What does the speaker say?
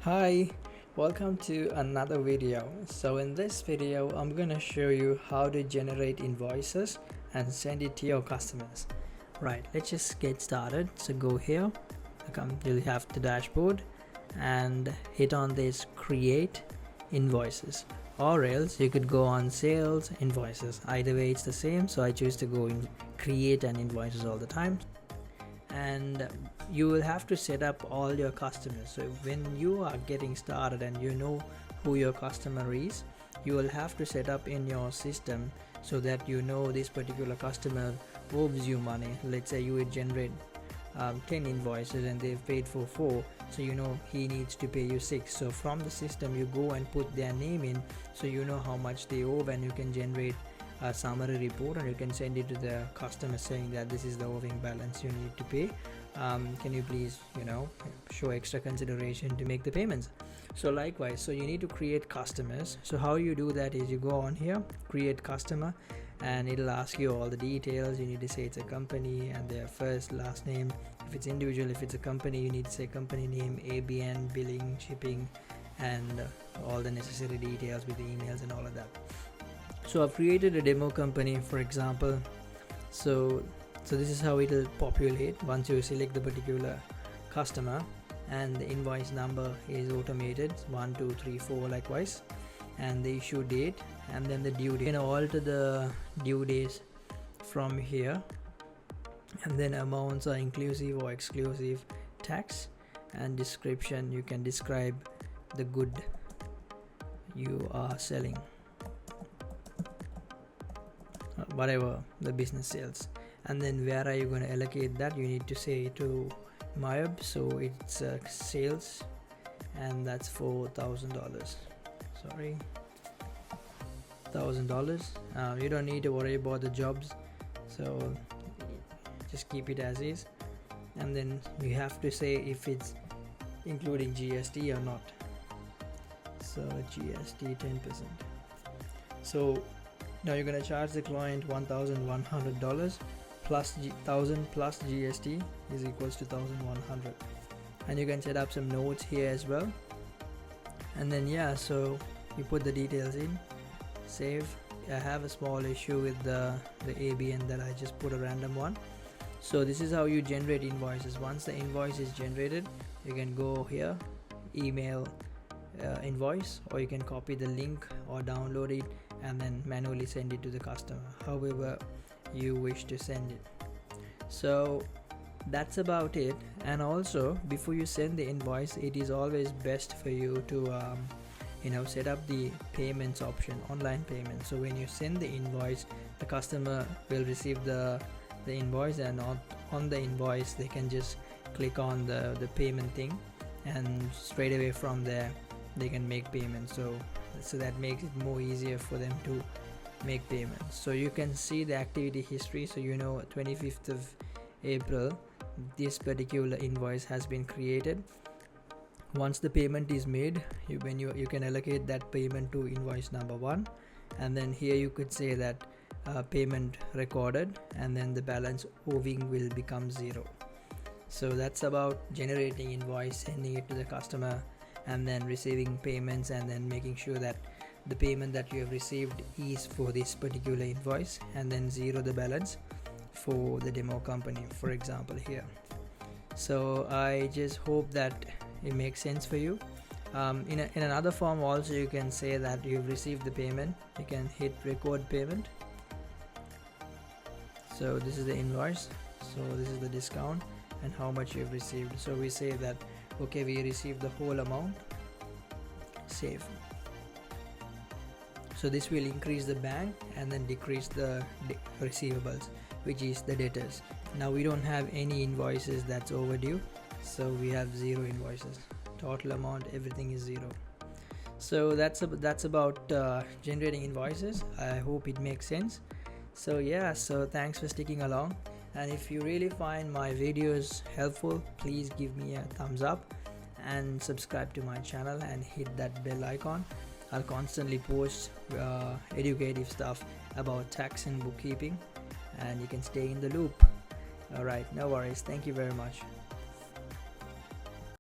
Hi, welcome to another video. So in this video I'm gonna show you how to generate invoices and send it to your customers. Right, let's just get started. So go here, you'll have the dashboard and hit on this create invoices, or else you could go on sales invoices. Either way it's the same, so I choose to go in create and invoices all the time. And you will have to set up all your customers. So when you are getting started and you know who your customer is, you will have to set up in your system so that you know this particular customer owes you money. Let's say you would generate 10 invoices and they've paid for 4, so you know he needs to pay you 6. So from the system you go and put their name in, so you know how much they owe, and you can generate a summary report and you can send it to the customer saying that this is the owing balance you need to pay. Can you please show extra consideration to make the payments? So likewise, so you need to create customers. So how you do that is you go on here, create customer, and it'll ask you all the details. You need to say it's a company and their first last name. If it's individual, if it's a company, you need to say company name, ABN, billing, shipping, and all the necessary details with the emails and all of that. So I've created a demo company, for example. So this is how it will populate once you select the particular customer, and the invoice number is automated 1 2 3 4 likewise, and the issue date, and then the due date. You can alter the due days from here, and then amounts are inclusive or exclusive tax, and description, you can describe the good you are selling, whatever the business sells. And then where are you going to allocate that? You need to say to MYOB, so it's sales, and that's for $1,000. Sorry, $1,000. You don't need to worry about the jobs, so just keep it as is. And then you have to say if it's including GST or not. So GST 10%. So now you're going to charge the client $1,100 plus 1,000 plus GST is equals to 1,100, and you can set up some notes here as well. And then so you put the details in, save. I have a small issue with the ABN that I just put a random one. So this is how you generate invoices. Once the invoice is generated, you can go here, email invoice, or you can copy the link or download it and then manually send it to the customer, however you wish to send it. So that's about it. And also, before you send the invoice, it is always best for you to set up the payments option, online payment. So when you send the invoice, the customer will receive the invoice, and on the invoice they can just click on the payment thing, and straight away from there they can make payments. So that makes it more easier for them to make payments. So you can see the activity history. So 25th of April this particular invoice has been created. Once the payment is made, you can allocate that payment to invoice number 1, and then here you could say that payment recorded, and then the balance owing will become 0. So that's about generating invoice, sending it to the customer, and then receiving payments, and then making sure that the payment that you have received is for this particular invoice, and then 0 the balance for the demo company, for example here. So I just hope that it makes sense for you. In another form also, you can say that you've received the payment. You can hit record payment. So this is the invoice, so this is the discount and how much you've received. So we say that okay, we received the whole amount, save. So this will increase the bank and then decrease the receivables, which is the debtors. Now we don't have any invoices that's overdue, so we have 0 invoices. Total amount, everything is 0. So that's about generating invoices. I hope it makes sense. So so thanks for sticking along, and if you really find my videos helpful, please give me a thumbs up and subscribe to my channel and hit that bell icon. I'll constantly post educative stuff about tax and bookkeeping, and you can stay in the loop. Alright, no worries. Thank you very much.